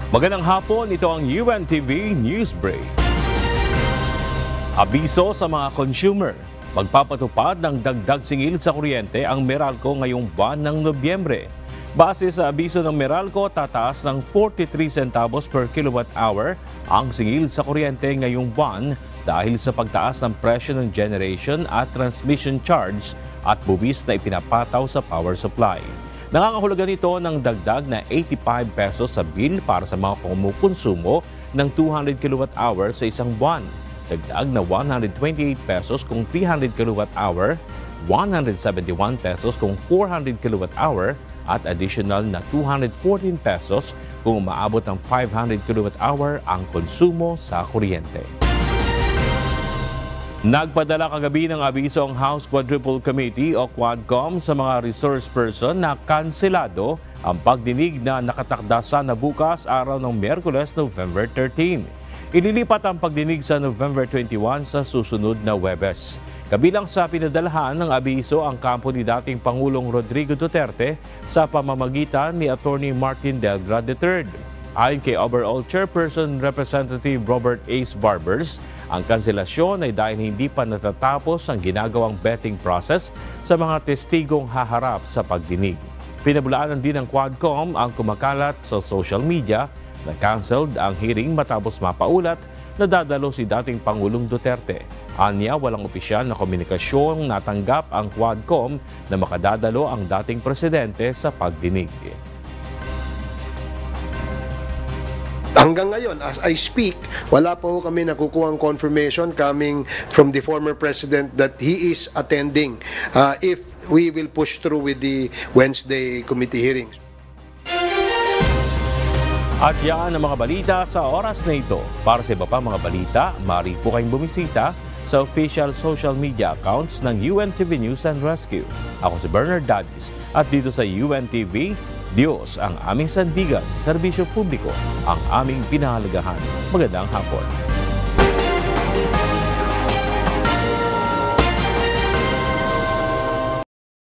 Magandang hapon, ito ang UNTV News Break. Abiso sa mga consumer. Magpapatupad ng dagdag singil sa kuryente ang Meralco ngayong buwan ng Nobyembre. Base sa abiso ng Meralco, tataas ng 43 centavos per kilowatt hour ang singil sa kuryente ngayong buwan dahil sa pagtaas ng presyo ng generation at transmission charge at buwis na ipinapataw sa power supply. Nangangahulugan ito ng dagdag na 85 pesos sa bill para sa mga kumukonsumo ng 200 kWh sa isang buwan. Dagdag na 128 pesos kung 300 kWh, 171 pesos kung 400 kWh at additional na 214 pesos kung umaabot ng 500 kWh ang konsumo sa kuryente. Nagpadala kagabi ng abiso ang House Quadruple Committee o Quadcom sa mga resource person na kanselado ang pagdinig na nakatakda sana bukas araw ng Miyerkules, November 13. Ililipat ang pagdinig sa November 21 sa susunod na Huwebes. Kabilang sa pinadalahan ng abiso ang kampo ni dating Pangulong Rodrigo Duterte sa pamamagitan ni Attorney Martin Delgrad III. Ayon kay Overall Chairperson Representative Robert Ace Barbers, ang kanselasyon ay dahil hindi pa natatapos ang ginagawang vetting process sa mga testigong haharap sa pagdinig. Pinabulaanan din ng Quadcom ang kumakalat sa social media na canceled ang hearing matapos mapaulat na dadalo si dating Pangulong Duterte. Anya, walang opisyal na komunikasyong natanggap ang Quadcom na makadadalo ang dating presidente sa pagdinig. Hanggang ngayon, as I speak, wala pa ho kami nakukuhang confirmation coming from the former president that he is attending if we will push through with the Wednesday committee hearings. At yan ang mga balita sa oras na ito. Para sa iba pa mga balita, maaari po kayong bumisita sa official social media accounts ng UNTV News and Rescue. Ako si Bernard Dadis at dito sa UNTV, Diyos ang aming sandigan, serbisyo publiko ang aming pinahalagahan. Magandang hapon.